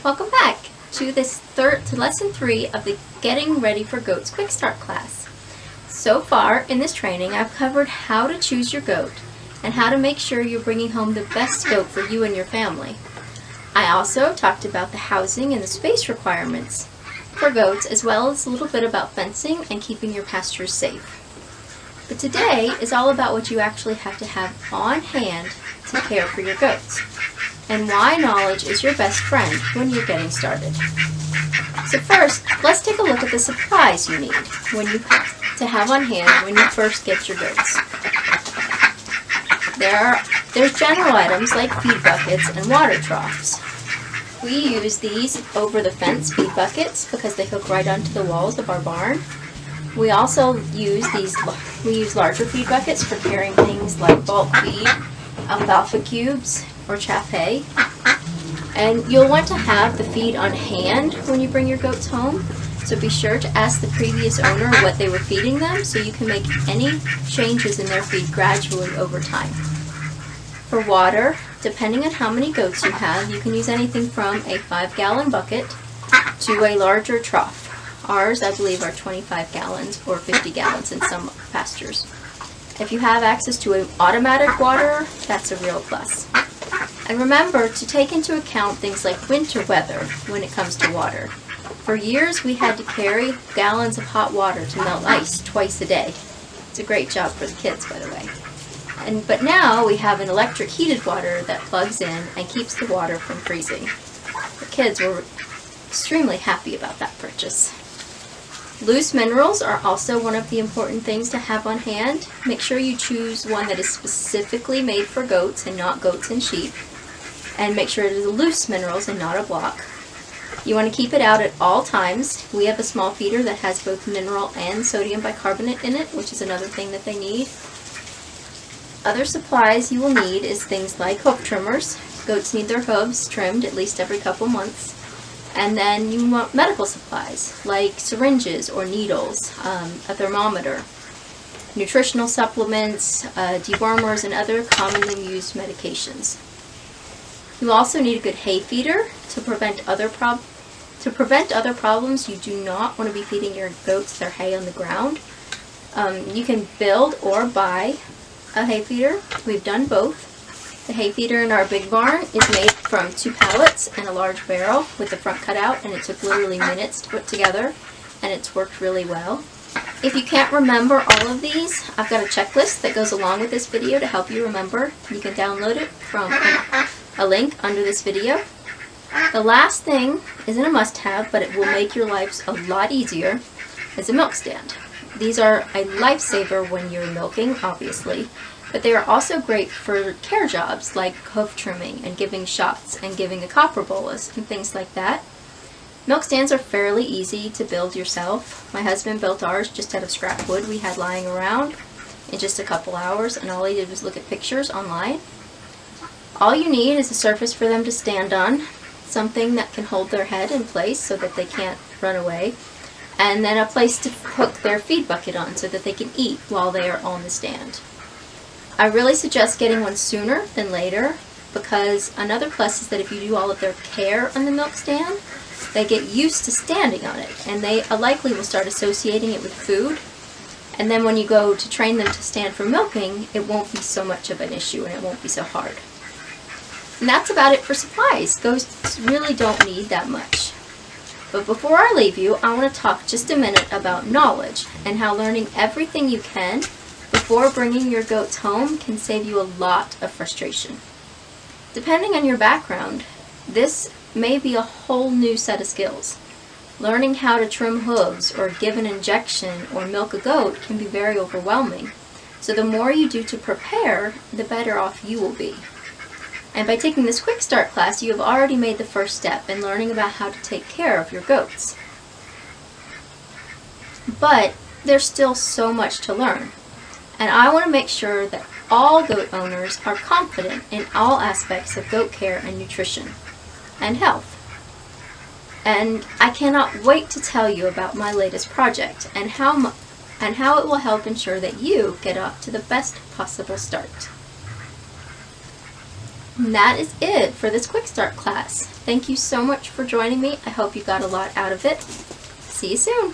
Welcome back to lesson 3 of the Getting Ready for Goats Quick Start class. So far in this training I've covered how to choose your goat and how to make sure you're bringing home the best goat for you and your family. I also talked about the housing and the space requirements for goats, as well as a little bit about fencing and keeping your pastures safe. But today is all about what you actually have to have on hand to care for your goats, and why knowledge is your best friend when you're getting started. So first, let's take a look at the supplies you need to have on hand when you first get your goats. There's general items like feed buckets and water troughs. We use these over the fence feed buckets because they hook right onto the walls of our barn. We also use larger feed buckets for carrying things like bulk feed, alfalfa cubes, or chaff hay. And you'll want to have the feed on hand when you bring your goats home, so be sure to ask the previous owner what they were feeding them so you can make any changes in their feed gradually over time. For water, depending on how many goats you have, you can use anything from a 5-gallon bucket to a larger trough. Ours, I believe, are 25 gallons or 50 gallons in some pastures. If you have access to an automatic waterer, that's a real plus. And remember to take into account things like winter weather when it comes to water. For years, we had to carry gallons of hot water to melt ice twice a day. It's a great job for the kids, by the way. But now we have an electric heated water that plugs in and keeps the water from freezing. The kids were extremely happy about that purchase. Loose minerals are also one of the important things to have on hand. Make sure you choose one that is specifically made for goats and not goats and sheep. And make sure it is loose minerals and not a block. You want to keep it out at all times. We have a small feeder that has both mineral and sodium bicarbonate in it, which is another thing that they need. Other supplies you will need is things like hoof trimmers. Goats need their hooves trimmed at least every couple months. And then you want medical supplies like syringes or needles, a thermometer, nutritional supplements, dewormers, and other commonly used medications. You also need a good hay feeder to prevent other problems. You do not want to be feeding your goats their hay on the ground. You can build or buy a hay feeder. We've done both. The hay feeder in our big barn is made from 2 pallets and a large barrel with the front cut out, and it took literally minutes to put together, and it's worked really well. If you can't remember all of these, I've got a checklist that goes along with this video to help you remember. You can download it from a link under this video. The last thing isn't a must-have, but it will make your lives a lot easier, is a milk stand. These are a lifesaver when you're milking, obviously, but they are also great for care jobs like hoof trimming and giving shots and giving a copper bolus and things like that. Milk stands are fairly easy to build yourself. My husband built ours just out of scrap wood we had lying around in just a couple hours, and all he did was look at pictures online. All you need is a surface for them to stand on, something that can hold their head in place so that they can't run away, and then a place to hook their feed bucket on so that they can eat while they are on the stand. I really suggest getting one sooner than later, because another plus is that if you do all of their care on the milk stand, they get used to standing on it, and they likely will start associating it with food. And then when you go to train them to stand for milking, it won't be so much of an issue and it won't be so hard. And that's about it for supplies. Goats really don't need that much. But before I leave you, I want to talk just a minute about knowledge and how learning everything you can before bringing your goats home can save you a lot of frustration. Depending on your background, this may be a whole new set of skills. Learning how to trim hooves or give an injection or milk a goat can be very overwhelming. So the more you do to prepare, the better off you will be. And by taking this quick start class, you have already made the first step in learning about how to take care of your goats. But there's still so much to learn. And I want to make sure that all goat owners are confident in all aspects of goat care and nutrition and health. And I cannot wait to tell you about my latest project and how it will help ensure that you get off to the best possible start. And that is it for this quick start class. Thank you so much for joining me. I hope you got a lot out of it. See you soon.